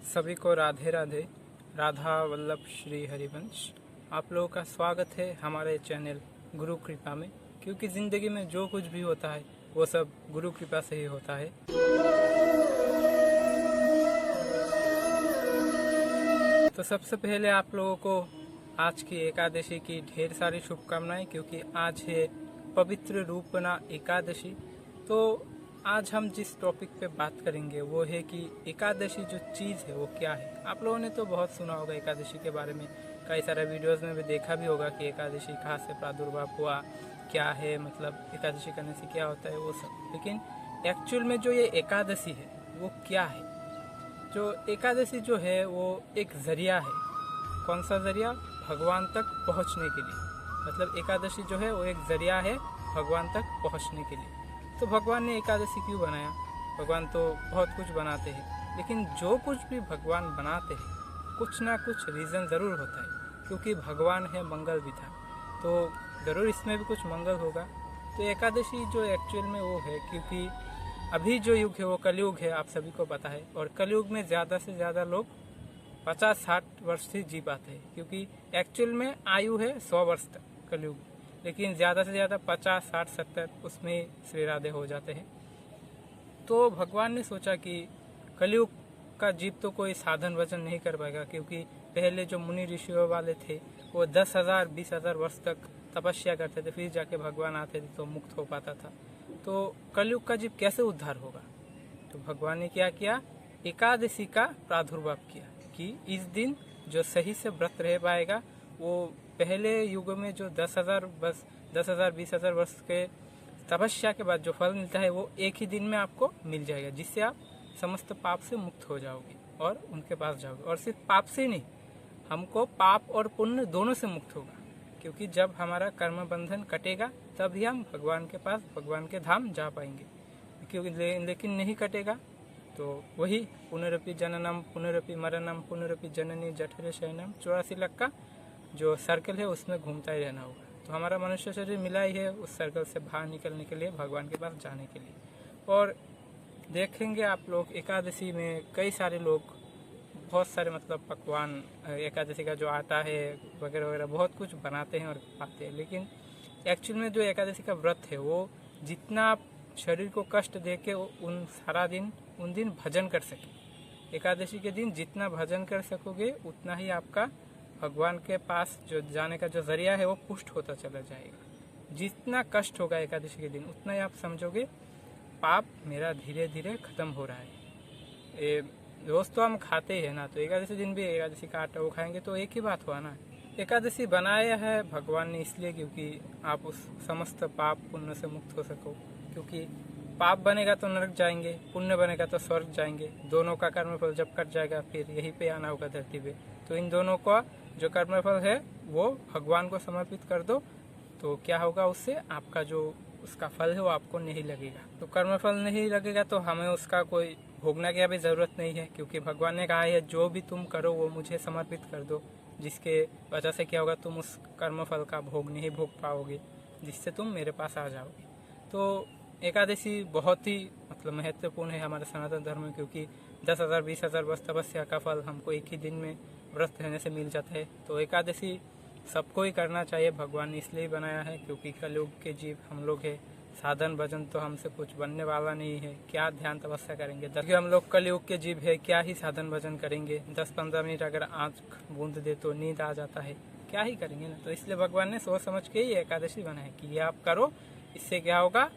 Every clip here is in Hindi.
सभी को राधे राधे। राधा वल्लभ श्री हरिवंश। आप लोगों का स्वागत है हमारे चैनल गुरु कृपा में, क्योंकि ज़िंदगी में जो कुछ भी होता है वो सब गुरु कृपा से ही होता है। तो सबसे पहले आप लोगों को आज की एकादशी की ढेर सारी शुभकामनाएं, क्योंकि आज है पवित्र रूपना एकादशी। तो आज हम जिस टॉपिक पे बात करेंगे वो है कि एकादशी जो चीज़ है वो क्या है। आप लोगों ने तो बहुत सुना होगा एकादशी के बारे में, कई सारे वीडियोस में भी देखा भी होगा कि एकादशी कहाँ से प्रादुर्भाव हुआ, क्या है, मतलब एकादशी करने से क्या होता है वो सब। लेकिन एक्चुअल में जो ये एकादशी है वो क्या है? जो एकादशी जो है वो एक ज़रिया है। कौन सा ज़रिया? भगवान तक पहुँचने के लिए। मतलब एकादशी जो है वो एक ज़रिया है भगवान तक पहुँचने के लिए। तो भगवान ने एकादशी क्यों बनाया? भगवान तो बहुत कुछ बनाते हैं, लेकिन जो कुछ भी भगवान बनाते हैं कुछ ना कुछ रीज़न ज़रूर होता है, क्योंकि भगवान है मंगल विधान, तो ज़रूर इसमें भी कुछ मंगल होगा। तो एकादशी जो एक्चुअल में वो है, क्योंकि अभी जो युग है वो कलयुग है, आप सभी को पता है। और कलयुग में ज़्यादा से ज़्यादा लोग 50-60 वर्ष से जी पाते हैं, क्योंकि एक्चुअल में आयु है 100 वर्ष तक कलयुग, लेकिन ज़्यादा से ज़्यादा 50, 60, 70 उसमें श्री राधे हो जाते हैं। तो भगवान ने सोचा कि कलयुग का जीव तो कोई साधन भजन नहीं कर पाएगा, क्योंकि पहले जो मुनि ऋषियों वाले थे वो 10,000, 20,000 वर्ष तक तपस्या करते थे, फिर जाके भगवान आते थे तो मुक्त हो पाता था। तो कलयुग का जीव कैसे उद्धार होगा? तो भगवान ने क्या किया? एकादशी का प्रादुर्भाव किया कि इस दिन जो सही से व्रत रह पाएगा वो पहले युग में जो 10,000 20,000 वर्ष के तपस्या के बाद जो फल मिलता है वो एक ही दिन में आपको मिल जाएगा, जिससे आप समस्त पाप से मुक्त हो जाओगे और उनके पास जाओगे। और सिर्फ पाप से नहीं, हमको पाप और पुण्य दोनों से मुक्त होगा, क्योंकि जब हमारा कर्म बंधन कटेगा तभी हम भगवान के पास, भगवान के धाम जा पाएंगे। क्योंकि लेकिन नहीं कटेगा तो वही पुनरपि जननम पुनरपि मरणम पुनरपि जननी जठरे शयनम 84 लाख का जो सर्कल है उसमें घूमता ही रहना होगा। तो हमारा मनुष्य शरीर मिला ही है उस सर्कल से बाहर निकलने के लिए, भगवान के पास जाने के लिए। और देखेंगे आप लोग एकादशी में कई सारे लोग बहुत सारे मतलब पकवान, एकादशी का जो आटा है वगैरह वगैरह बहुत कुछ बनाते हैं और खाते हैं। लेकिन एक्चुअल में जो एकादशी का व्रत है वो जितना आप शरीर को कष्ट दे के उन सारा दिन उन दिन भजन कर सके, एकादशी के दिन जितना भजन कर सकोगे उतना ही आपका भगवान के पास जो जाने का जो जरिया है वो पुष्ट होता चला जाएगा। जितना कष्ट होगा एकादशी के दिन उतना ही आप समझोगे पाप मेरा धीरे धीरे खत्म हो रहा है। रोज तो हम खाते हैं ना, तो एकादशी दिन भी एकादशी का आटा वो खाएंगे तो एक ही बात हुआ ना। एकादशी बनाया है भगवान ने इसलिए क्योंकि आप उस समस्त पाप पुण्य से मुक्त हो सको। क्योंकि पाप बनेगा तो नरक जाएंगे, पुण्य बनेगा तो स्वर्ग जाएंगे। दोनों का कर्मफल जब कट जाएगा फिर यहीं पे आना होगा धरती पे। तो इन दोनों का जो कर्मफल है वो भगवान को समर्पित कर दो, तो क्या होगा उससे? आपका जो उसका फल है वो आपको नहीं लगेगा। तो कर्मफल नहीं लगेगा तो हमें उसका कोई भोगना की भी ज़रूरत नहीं है, क्योंकि भगवान ने कहा है जो भी तुम करो वो मुझे समर्पित कर दो, जिसके वजह से क्या होगा, तुम उस कर्मफल का भोग नहीं भोग पाओगे, जिससे तुम मेरे पास आ जाओगे। तो एकादशी बहुत ही मतलब महत्वपूर्ण है हमारे सनातन धर्म में, क्योंकि 10,000 20,000 वर्ष तपस्या का फल हमको एक ही दिन में व्रत रहने से मिल जाता है। तो एकादशी सबको ही करना चाहिए। भगवान ने इसलिए बनाया है क्योंकि कलयुग के जीव हम लोग हैं। साधन भजन तो हमसे कुछ बनने वाला नहीं है, क्या ध्यान तपस्या करेंगे? जबकि हम लोग कलयुग के जीव है, क्या ही साधन भजन करेंगे? 10-15 मिनट अगर आँख बूंद दे तो नींद आ जाता है, क्या ही करेंगे ना। तो इसलिए भगवान ने सोच समझ के ही एकादशी बनाया कि ये आप करो, इससे क्या होगा,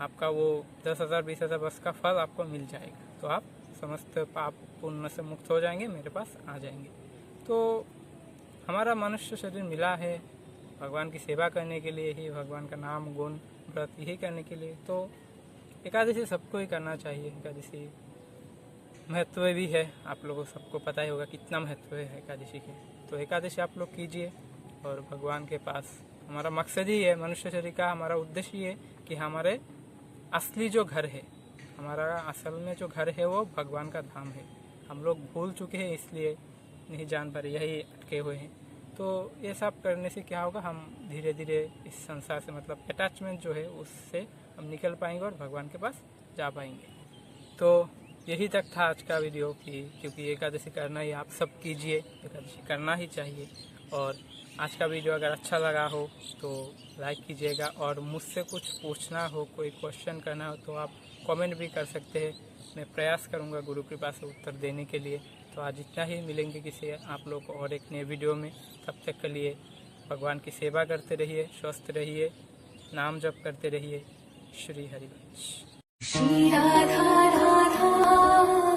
आपका वो 10,000 20,000 वर्ष का फल आपको मिल जाएगा। तो आप समस्त पाप पुण्य से मुक्त हो जाएंगे, मेरे पास आ जाएंगे। तो हमारा मनुष्य शरीर मिला है भगवान की सेवा करने के लिए ही, भगवान का नाम गुण व्रत यही करने के लिए। तो एकादशी सबको ही करना चाहिए। एकादशी महत्व भी है, आप लोगों को सबको पता ही होगा कितना महत्व है एकादशी के। तो एकादशी आप लोग कीजिए और भगवान के पास, हमारा मकसद ही है मनुष्य शरीर का, हमारा उद्देश्य ही है कि हमारे असली जो घर है, हमारा असल में जो घर है वो भगवान का धाम है। हम लोग भूल चुके हैं, इसलिए नहीं जान पा रहे, यही अटके हुए हैं। तो ये सब करने से क्या होगा, हम धीरे धीरे इस संसार से मतलब अटैचमेंट जो है उससे हम निकल पाएंगे और भगवान के पास जा पाएंगे। तो यही तक था आज का वीडियो की, क्योंकि एकादशी करना ही आप सब कीजिए, एकादशी करना ही चाहिए। और आज का वीडियो अगर अच्छा लगा हो तो लाइक कीजिएगा, और मुझसे कुछ पूछना हो, कोई क्वेश्चन करना हो तो आप कमेंट भी कर सकते हैं। मैं प्रयास करूंगा गुरु कृपा से उत्तर देने के लिए। तो आज इतना ही, मिलेंगे किसी आप लोग को और एक नए वीडियो में। तब तक के लिए भगवान की सेवा करते रहिए, स्वस्थ रहिए, नाम जप करते रहिए। श्री हरिवंश। श्री राधा राधा